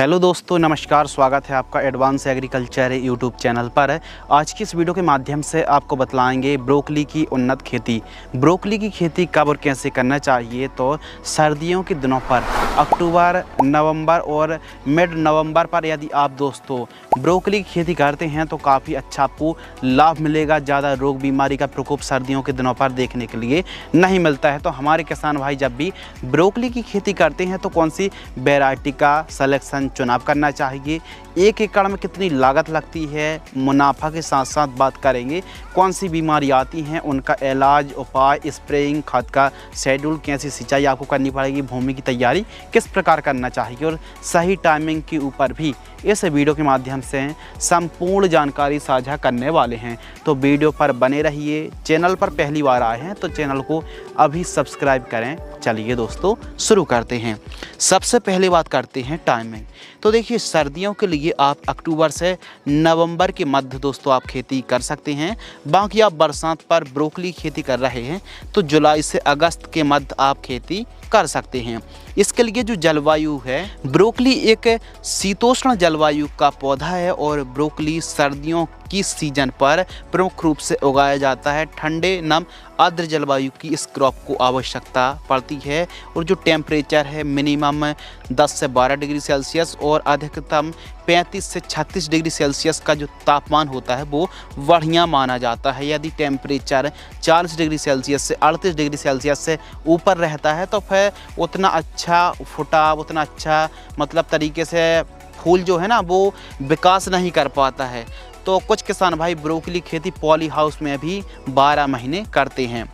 Hello दोस्तों, नमस्कार। स्वागत है आपका एडवांस एग्रीकल्चर यूट्यूब चैनल पर। आज की इस वीडियो के माध्यम से आपको बतलाएंगे ब्रोकली की उन्नत खेती। ब्रोकली की खेती कब और कैसे करना चाहिए। तो सर्दियों के दिनों पर अक्टूबर, नवंबर और मिड नवंबर पर यदि आप दोस्तों ब्रोकली की खेती करते हैं तो काफ़ी अच्छा आपको लाभ मिलेगा। ज़्यादा रोग बीमारी का प्रकोप सर्दियों के दिनों पर देखने के लिए नहीं मिलता है। तो हमारे किसान भाई जब भी ब्रोकली की खेती करते हैं तो कौन सी वैरायटी का सलेक्शन चुनाव करना चाहिए, एक एकड़ में कितनी लागत लगती है, मुनाफा के साथ साथ बात करेंगे कौन सी बीमारी आती हैं, उनका इलाज, उपाय, स्प्रेइंग, खाद का शेड्यूल, कैसी सिंचाई आपको करनी पड़ेगी, भूमि की तैयारी किस प्रकार करना चाहिए और सही टाइमिंग के ऊपर भी इस वीडियो के माध्यम से संपूर्ण जानकारी साझा करने वाले हैं। तो वीडियो पर बने रहिए। चैनल पर पहली बार आए हैं तो चैनल को अभी सब्सक्राइब करें। चलिए दोस्तों शुरू करते हैं। सबसे पहले बात करते हैं टाइमिंग। तो देखिए, सर्दियों के लिए आप अक्टूबर से नवंबर के मध्य दोस्तों आप खेती कर सकते हैं। बाकी आप बरसात पर ब्रोकली खेती कर रहे हैं तो जुलाई से अगस्त के मध्य आप खेती कर सकते हैं। इसके लिए जो जलवायु है, ब्रोकली एक शीतोष्ण जलवायु का पौधा है और ब्रोकली सर्दियों की सीजन पर प्रमुख रूप से उगाया जाता है। ठंडे नम आर्द्र जलवायु की इस क्रॉप को आवश्यकता पड़ती है और जो टेम्परेचर है मिनिमम 10 से 12 डिग्री सेल्सियस और अधिकतम 35 से 36 डिग्री सेल्सियस का जो तापमान होता है वो बढ़िया माना जाता है। यदि टेम्परेचर 40 डिग्री सेल्सियस से 38 डिग्री सेल्सियस से ऊपर रहता है तो फिर उतना अच्छा फुटाव, उतना अच्छा मतलब तरीके से फूल जो है ना वो विकास नहीं कर पाता है। तो कुछ किसान भाई ब्रोकली खेती पॉली हाउस में भी 12 महीने करते हैं।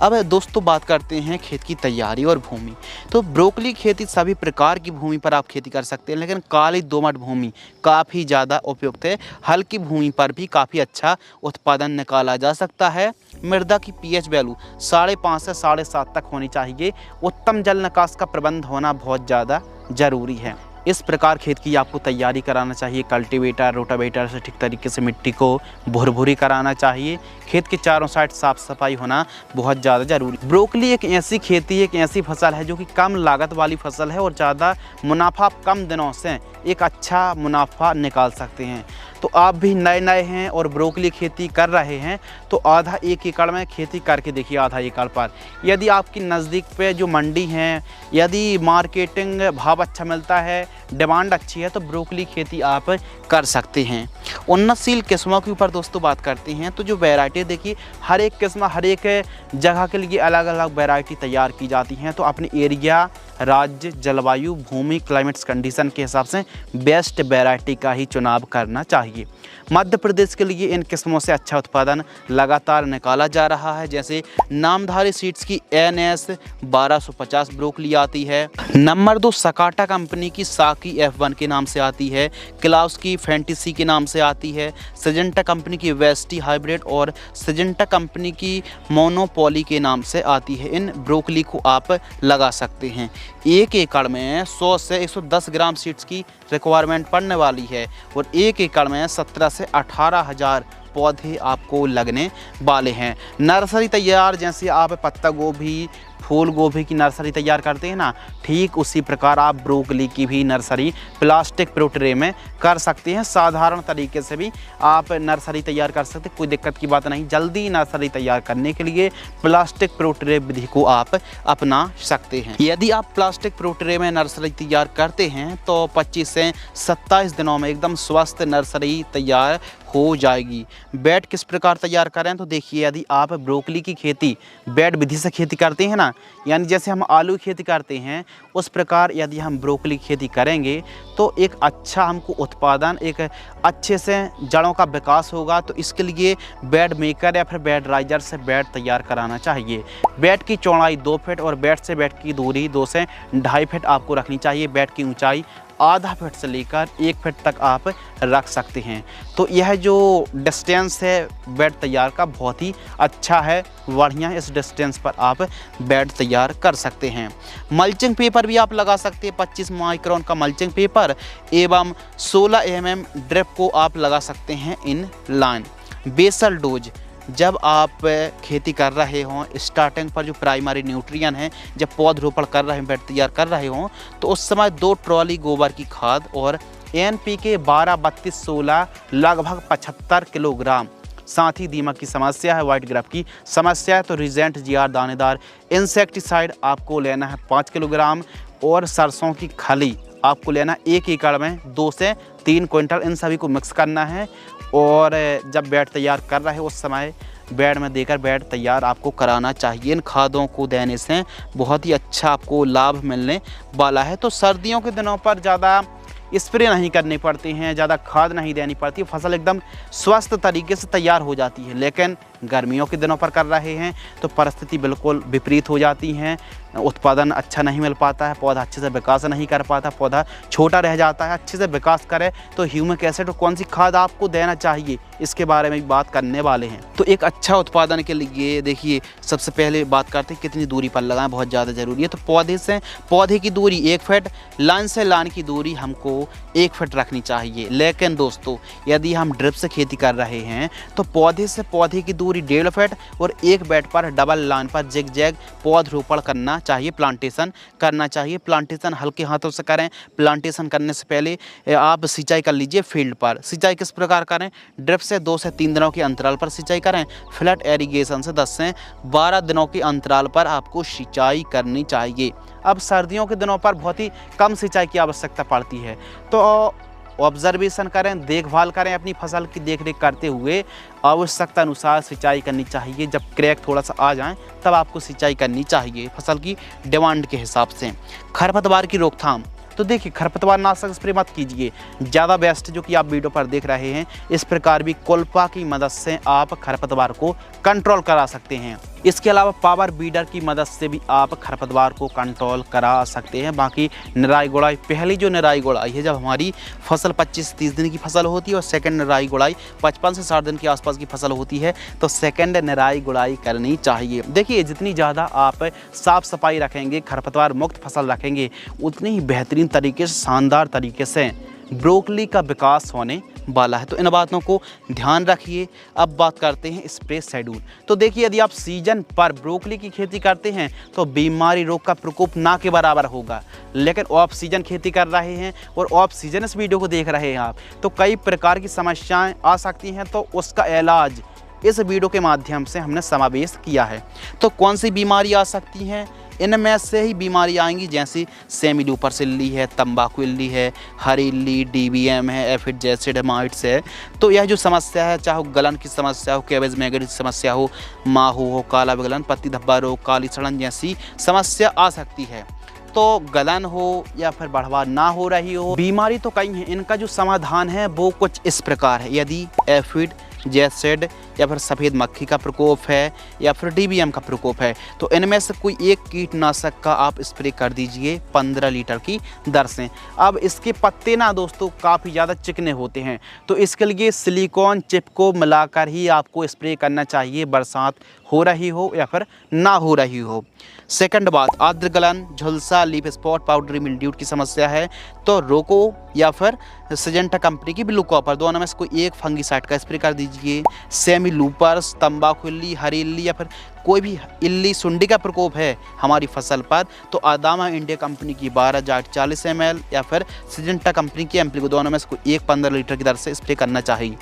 अब दोस्तों बात करते हैं खेत की तैयारी और भूमि। तो ब्रोकली खेती सभी प्रकार की भूमि पर आप खेती कर सकते हैं, लेकिन काली दोमट भूमि काफ़ी ज़्यादा उपयुक्त है। हल्की भूमि पर भी काफ़ी अच्छा उत्पादन निकाला जा सकता है। मृदा की पीएच वैल्यू 5.5 से 7.5 तक होनी चाहिए। उत्तम जल निकास का प्रबंध होना बहुत ज़्यादा ज़रूरी है। इस प्रकार खेत की आपको तैयारी कराना चाहिए। कल्टीवेटर, रोटावेटर से ठीक तरीके से मिट्टी को भुरभुरी कराना चाहिए। खेत के चारों साइड साफ सफाई होना बहुत ज़्यादा ज़रूरी। ब्रोकली एक ऐसी खेती, एक ऐसी फसल है जो कि कम लागत वाली फसल है और ज़्यादा मुनाफा आप कम दिनों से एक अच्छा मुनाफा निकाल सकते हैं। तो आप भी नए हैं और ब्रोकली खेती कर रहे हैं तो आधा एक एकड़ में खेती करके देखिए। आधा एकड़ पर यदि आपकी नज़दीक पे जो मंडी है, यदि मार्केटिंग भाव अच्छा मिलता है, डिमांड अच्छी है तो ब्रोकली खेती आप कर सकते हैं। उन्नतशील किस्मों के ऊपर दोस्तों बात करते हैं तो जो वैरायटी देखिए, हर एक किस्म हर एक जगह के लिए अलग अलग वैरायटी तैयार की जाती हैं। तो अपने एरिया, राज्य, जलवायु, भूमि, क्लाइमेट्स कंडीशन के हिसाब से बेस्ट वैरायटी का ही चुनाव करना चाहिए। मध्य प्रदेश के लिए इन किस्मों से अच्छा उत्पादन लगातार निकाला जा रहा है। जैसे नामधारी सीड्स की NS 1250 ब्रोकली आती है। नंबर 2 सकाटा कंपनी की साकी F1 के नाम से आती है। क्लाउस की फैंटेसी के नाम से आती है। सिजेंटा कंपनी की वेस्टी हाइब्रिड और सिजेंटा कंपनी की मोनोपोली के नाम से आती है। इन ब्रोकली को आप लगा सकते हैं। एक एकड़ में 100 से 110 ग्राम सीड्स की रिक्वायरमेंट पड़ने वाली है और एक एकड़ में 17 से 18,000 पौधे आपको लगने वाले हैं। नर्सरी तैयार, जैसे आप पत्ता गोभी, फूल गोभी की नर्सरी तैयार करते हैं ना, ठीक उसी प्रकार आप ब्रोकली की भी नर्सरी प्लास्टिक प्रो ट्रे में कर सकते हैं। साधारण तरीके से भी आप नर्सरी तैयार कर सकते हैं, कोई दिक्कत की बात नहीं। जल्दी नर्सरी तैयार करने के लिए प्लास्टिक प्रो ट्रे विधि को आप अपना सकते हैं। यदि आप प्लास्टिक प्रो ट्रे में नर्सरी तैयार करते हैं तो 25 से 27 दिनों में एकदम स्वस्थ नर्सरी तैयार हो जाएगी। बेड किस प्रकार तैयार करें तो देखिए, यदि आप ब्रोकली की खेती बेड विधि से खेती करते हैं ना, यानी जैसे हम आलू की खेती करते हैं उस प्रकार यदि हम ब्रोकली की खेती करेंगे तो एक अच्छा हमको उत्पादन, एक अच्छे से जड़ों का विकास होगा। तो इसके लिए बेड मेकर या फिर बेड राइजर से बेड तैयार कराना चाहिए। बेड की चौड़ाई 2 फीट और बेड से बेड की दूरी 2 से 2.5 फीट आपको रखनी चाहिए। बेड की ऊंचाई आधा फीट से लेकर 1 फीट तक आप रख सकते हैं। तो यह जो डिस्टेंस है बेड तैयार का बहुत ही अच्छा है, बढ़िया। इस डिस्टेंस पर आप बेड तैयार कर सकते हैं। मल्चिंग पेपर भी आप लगा सकते हैं। 25 माइक्रोन का मल्चिंग पेपर एवं 16 mm ड्रिप को आप लगा सकते हैं इन लाइन। बेसल डोज जब आप खेती कर रहे हों, स्टार्टिंग पर जो प्राइमरी न्यूट्रिएंट हैं, जब पौधरोपण कर रहे हैं, बेड तैयार कर रहे हों, तो उस समय 2 ट्रॉली गोबर की खाद और NPK 12-32-16 लगभग 75 किलोग्राम। साथ ही दीमक की समस्या है, व्हाइट ग्राफ की समस्या है तो रिजेंट GR दानेदार इंसेक्टिसाइड आपको लेना है 5 किलोग्राम और सरसों की खली आपको लेना 1 एकड़ में 2 से 3 क्विंटल। इन सभी को मिक्स करना है और जब बेड तैयार कर रहे हैं उस समय बेड में देकर बेड तैयार आपको कराना चाहिए। इन खादों को देने से बहुत ही अच्छा आपको लाभ मिलने वाला है। तो सर्दियों के दिनों पर ज़्यादा स्प्रे नहीं करनी पड़ती हैं, ज़्यादा खाद नहीं देनी पड़ती, फसल एकदम स्वस्थ तरीके से तैयार हो जाती है। लेकिन गर्मियों के दिनों पर कर रहे हैं तो परिस्थिति बिल्कुल विपरीत हो जाती हैं, उत्पादन अच्छा नहीं मिल पाता है, पौधा अच्छे से विकास नहीं कर पाता, पौधा छोटा रह जाता है। अच्छे से विकास करे तो ह्यूमिक एसिड और कौन सी खाद आपको देना चाहिए इसके बारे में भी बात करने वाले हैं। तो एक अच्छा उत्पादन के लिए देखिए सबसे पहले बात करते हैं कितनी दूरी पर लगाएं, बहुत ज़्यादा ज़रूरी है। तो पौधे से पौधे की दूरी 1 फीट, लाइन से लाइन की दूरी हमको 1 फीट रखनी चाहिए। लेकिन दोस्तों यदि हम ड्रिप से खेती कर रहे हैं तो पौधे से पौधे की दूरी 1.5 फीट और एक बेड पर डबल लाइन पर जिग-जैग पौधरोपण करना चाहिए, प्लांटेशन करना चाहिए। प्लांटेशन हल्के हाथों से करें। प्लांटेशन करने से पहले आप सिंचाई कर लीजिए फील्ड पर। सिंचाई किस प्रकार करें? ड्रिप से 2 से 3 दिनों के अंतराल पर सिंचाई करें। फ्लैट एरीगेशन से 10 से 12 दिनों के अंतराल पर आपको सिंचाई करनी चाहिए। अब सर्दियों के दिनों पर बहुत ही कम सिंचाई की आवश्यकता पड़ती है, तो ऑब्जर्वेशन करें, देखभाल करें, अपनी फसल की देखरेख करते हुए आवश्यकता अनुसार सिंचाई करनी चाहिए। जब क्रैक थोड़ा सा आ जाए तब आपको सिंचाई करनी चाहिए फसल की डिमांड के हिसाब से। खरपतवार की रोकथाम, तो देखिए खरपतवार नाशक स्प्रे मत कीजिए, ज़्यादा बेस्ट जो कि आप वीडियो पर देख रहे हैं इस प्रकार भी कोल्पा की मदद से आप खरपतवार को कंट्रोल करा सकते हैं। इसके अलावा पावर बीडर की मदद से भी आप खरपतवार को कंट्रोल करा सकते हैं। बाकी निराई गुड़ाई, पहली जो निराई गुड़ाई है जब हमारी फसल 25 से 30 दिन की फसल होती है और सेकंड निराई गुड़ाई 55 से 60 दिन के आसपास की फसल होती है तो सेकंड निराई गुड़ाई करनी चाहिए। देखिए जितनी ज़्यादा आप साफ़ सफाई रखेंगे, खरपतवार मुक्त फसल रखेंगे, उतनी ही बेहतरीन तरीके से, शानदार तरीके से ब्रोकली का विकास होने वाला है। तो इन बातों को ध्यान रखिए। अब बात करते हैं स्प्रे शेड्यूल। तो देखिए यदि आप सीजन पर ब्रोकली की खेती करते हैं तो बीमारी रोग का प्रकोप ना के बराबर होगा। लेकिन ऑफ सीजन खेती कर रहे हैं और ऑफ सीजन इस वीडियो को देख रहे हैं आप, तो कई प्रकार की समस्याएं आ सकती हैं, तो उसका इलाज इस वीडियो के माध्यम से हमने समावेश किया है। तो कौन सी बीमारी आ सकती हैं? इनमें से ही बीमारी आएंगी जैसे सेमी लूपर इल्ली है, तंबाकू इल्ली है, हरी इल्ली, DBM है, एफिड जैसिड माइट्स है। तो यह जो समस्या है, चाहे गलन की समस्या हो, कैबेज मैगरी की समस्या हो, माहू हो, काला विगलन, पत्ती धब्बा रोग, काली सड़न जैसी समस्या आ सकती है। तो गलन हो या फिर बढ़वा ना हो रही हो, बीमारी तो कई हैं, इनका जो समाधान है वो कुछ इस प्रकार है। यदि एफिड जैसिड या फिर सफ़ेद मक्खी का प्रकोप है या फिर DBM का प्रकोप है तो इनमें से कोई एक कीटनाशक का आप स्प्रे कर दीजिए 15 लीटर की दर से। अब इसके पत्ते ना दोस्तों काफ़ी ज़्यादा चिकने होते हैं, तो इसके लिए सिलिकॉन चिप को मिलाकर ही आपको स्प्रे करना चाहिए, बरसात हो रही हो या फिर ना हो रही हो। सेकंड बात, आर्द्र गलन, झुलसा, लीफ स्पॉट, पाउडरी मिल्ड्यू की समस्या है तो रोको या फिर सिजेंटा कंपनी की ब्लू कॉपर, दोनों में से कोई एक फंगीसाइड का स्प्रे कर दीजिए। सेमी लूपर्स, तंबाकू इल्ली, हरी इल्ली या फिर कोई भी इल्ली सुंडी का प्रकोप है हमारी फसल पर तो आदामा इंडिया कंपनी की 12 जाट 40 ml या फिर सिजेंटा कंपनी की एम्प्लीगो, दोनों में से कोई एक 15 लीटर की दर से स्प्रे करना चाहिए।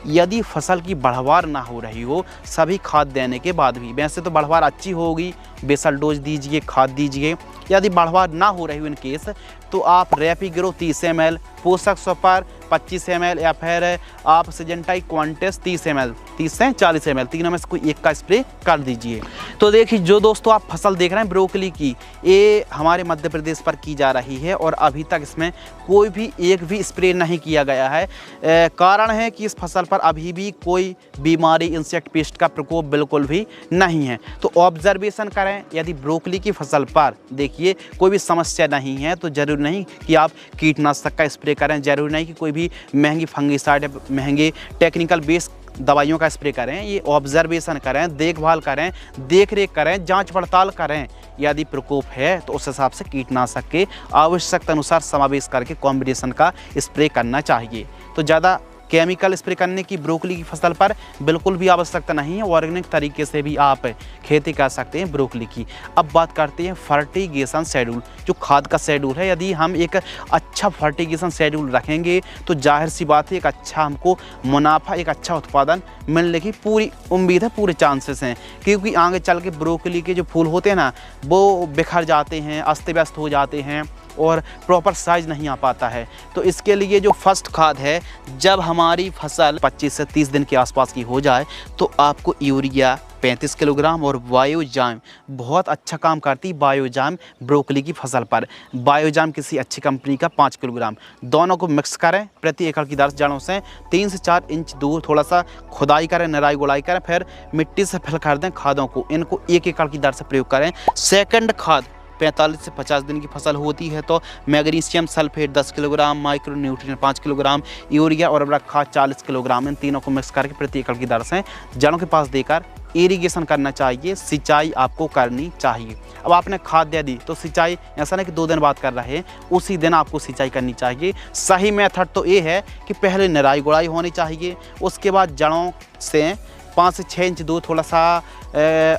यदि फसल की बढ़वार ना हो रही हो सभी खाद देने के बाद भी, वैसे तो बढ़वार अच्छी होगी, बेसल डोज दीजिए, खाद दीजिए। यदि बढ़वार ना हो रही हो इन केस तो आप रैपिग्रो 30 ml, पोषक सुपर 25 ml या फिर आप सिजेंटा क्वांटेस 30 ml, 30 से 40 ml, तीनों में से कोई एक का स्प्रे कर दीजिए। तो देखिए जो दोस्तों आप फसल देख रहे हैं ब्रोकली की, ये हमारे मध्य प्रदेश पर की जा रही है और अभी तक इसमें कोई भी एक भी स्प्रे नहीं किया गया है। कारण है कि इस फसल पर अभी भी कोई बीमारी, इंसेक्ट पेस्ट का प्रकोप बिल्कुल भी नहीं है। तो ऑब्जर्वेशन करें, यदि ब्रोकली की फसल पर देखिए कोई भी समस्या नहीं है तो जरूर नहीं कि आप कीटनाशक का स्प्रे करें, जरूरी नहीं कि कोई भी महंगी फंगीसाइड या महंगे टेक्निकल बेस दवाइयों का स्प्रे करें। ये ऑब्जर्वेशन करें, देखभाल करें, देख रेख करें, जांच पड़ताल करें। यदि प्रकोप है तो उस हिसाब से कीटनाशक के आवश्यकता अनुसार समावेश करके कॉम्बिनेशन का स्प्रे करना चाहिए। तो ज़्यादा केमिकल स्प्रे करने की ब्रोकली की फसल पर बिल्कुल भी आवश्यकता नहीं है। ऑर्गेनिक तरीके से भी आप खेती कर सकते हैं ब्रोकली की। अब बात करते हैं फर्टिगेशन शेड्यूल, जो खाद का शेड्यूल है। यदि हम एक अच्छा फर्टिगेशन शेड्यूल रखेंगे तो जाहिर सी बात है एक अच्छा हमको मुनाफा, एक अच्छा उत्पादन मिलने की पूरी उम्मीद है, पूरे चांसेस हैं। क्योंकि आगे चल के ब्रोकली के जो फूल होते हैं ना, वो बिखर जाते हैं, अस्त व्यस्त हो जाते हैं और प्रॉपर साइज नहीं आ पाता है। तो इसके लिए जो फर्स्ट खाद है, जब हमारी फसल 25 से 30 दिन के आसपास की हो जाए तो आपको यूरिया 35 किलोग्राम और बायोजाइम बहुत अच्छा काम करती है। बायोजाइम ब्रोकली की फसल पर, बायोजाइम किसी अच्छी कंपनी का 5 किलोग्राम, दोनों को मिक्स करें प्रति एकड़ की दर से जड़ों से 3 से 4 इंच दूर थोड़ा सा खुदाई करें, निराई गुड़ाई करें, फिर मिट्टी से फिल कर दें खादों को। इनको 1 एकड़ की दर से प्रयोग करें। सेकंड खाद 45 से 50 दिन की फसल होती है तो magnesium sulphate 10 kilogram, micro nutrient 5 kilogram, urea और उर्वरक खाद 40 किलोग्राम, इन तीनों को मिक्स करके प्रति एकड़ की दर से जड़ों के पास देकर इरिगेशन करना चाहिए, सिंचाई आपको करनी चाहिए। अब आपने खाद दे दी तो सिंचाई ऐसा नहीं कि 2 दिन बाद कर रहे हैं, उसी दिन आपको सिंचाई करनी चाहिए। सही मेथड तो ये है कि पहले निराई गुड़ाई होनी चाहिए, उसके बाद जड़ों से 5 से 6 इंच दूर थोड़ा सा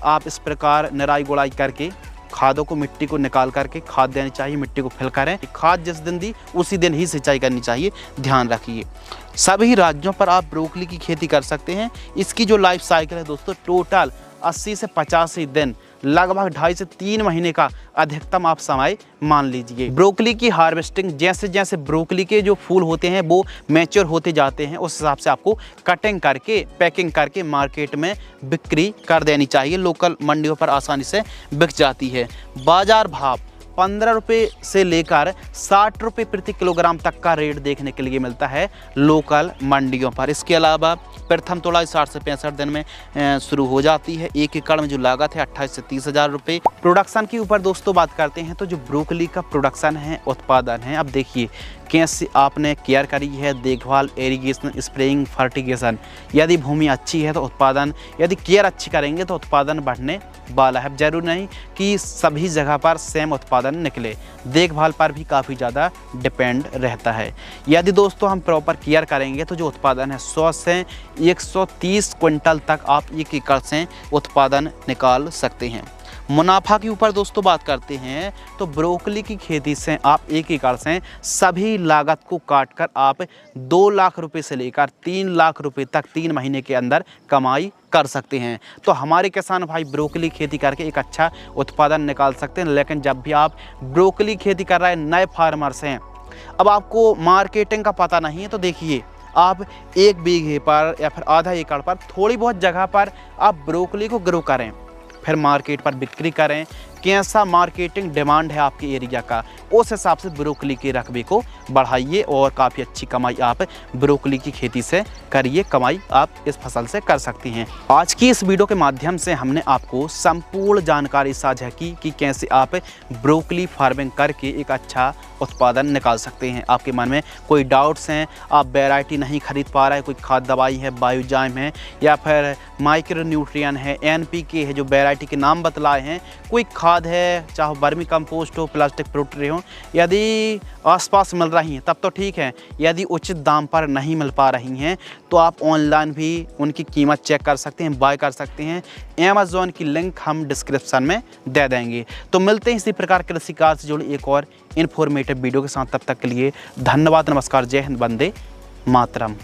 आप इस प्रकार निराई गुड़ाई करके खादों को, मिट्टी को निकाल करके खाद देनी चाहिए, मिट्टी को फिल करें। खाद जिस दिन दी उसी दिन ही सिंचाई करनी चाहिए, ध्यान रखिए। सभी राज्यों पर आप ब्रोकली की खेती कर सकते हैं। इसकी जो लाइफ साइकिल है दोस्तों, टोटल 80 से 85 दिन, लगभग 2.5 से 3 महीने का अधिकतम आप समय मान लीजिए। ब्रोकली की हार्वेस्टिंग, जैसे जैसे ब्रोकली के जो फूल होते हैं वो मैच्योर होते जाते हैं, उस हिसाब से आपको कटिंग करके, पैकिंग करके मार्केट में बिक्री कर देनी चाहिए। लोकल मंडियों पर आसानी से बिक जाती है। बाजार भाव 15 रुपये से लेकर 60 रुपये प्रति किलोग्राम तक का रेट देखने के लिए मिलता है लोकल मंडियों पर। इसके अलावा प्रथम तोड़ाई 60 से 65 दिन में शुरू हो जाती है। 1 एकड़ में जो लागत है 28 से 30 हज़ार रुपये। प्रोडक्शन के ऊपर दोस्तों बात करते हैं तो जो ब्रोकली का प्रोडक्शन है, उत्पादन है, अब देखिए कैसे आपने केयर करी है, देखभाल, इरिगेशन, स्प्रेइंग, फर्टिगेशन। यदि भूमि अच्छी है तो उत्पादन, यदि केयर अच्छी करेंगे तो उत्पादन बढ़ने वाला है। जरूर नहीं कि सभी जगह पर सेम उत्पादन निकले, देखभाल पर भी काफ़ी ज़्यादा डिपेंड रहता है। यदि दोस्तों हम प्रॉपर केयर करेंगे तो जो उत्पादन है 100 से 130 क्विंटल तक आप 1 एकड़ से उत्पादन निकाल सकते हैं। मुनाफा के ऊपर दोस्तों बात करते हैं तो ब्रोकली की खेती से आप 1 एकड़ से सभी लागत को काटकर आप 2 लाख रुपए से लेकर 3 लाख रुपए तक 3 महीने के अंदर कमाई कर सकते हैं। तो हमारे किसान भाई ब्रोकली खेती करके एक अच्छा उत्पादन निकाल सकते हैं। लेकिन जब भी आप ब्रोकली खेती कर रहे नए फार्मर्स हैं, अब आपको मार्केटिंग का पता नहीं है, तो देखिए आप 1 बीघे पर या फिर आधा एकड़ पर थोड़ी बहुत जगह पर आप ब्रोकली को ग्रो करें, फिर मार्केट पर बिक्री करें। कैसा मार्केटिंग डिमांड है आपके एरिया का, उस हिसाब से ब्रोकली के रकबे को बढ़ाइए और काफ़ी अच्छी कमाई आप ब्रोकली की खेती से करिए। कमाई आप इस फसल से कर सकती हैं। आज की इस वीडियो के माध्यम से हमने आपको संपूर्ण जानकारी साझा की कि कैसे आप ब्रोकली फार्मिंग करके एक अच्छा उत्पादन निकाल सकते हैं। आपके मन में कोई डाउट्स हैं, आप वैरायटी नहीं खरीद पा रहे, कोई खाद दवाई है, बायोजाइम है या फिर माइक्रो न्यूट्रिएंट है, NPK है, जो वैरायटी के नाम बतलाए हैं, कोई खाद है, चाहे वर्मी कंपोस्ट हो, प्लास्टिक प्रोट्रे हो, यदि आसपास मिल रही हैं तब तो ठीक है। यदि उचित दाम पर नहीं मिल पा रही हैं तो आप ऑनलाइन भी उनकी कीमत चेक कर सकते हैं, बाय कर सकते हैं। अमेज़ॉन की लिंक हम डिस्क्रिप्शन में दे देंगे। तो मिलते हैं इसी प्रकार कृषि कार्य से जुड़ी एक और इन्फॉर्मेटिव वीडियो के साथ। तब तक के लिए धन्यवाद, नमस्कार, जय हिंद, वंदे मातरम।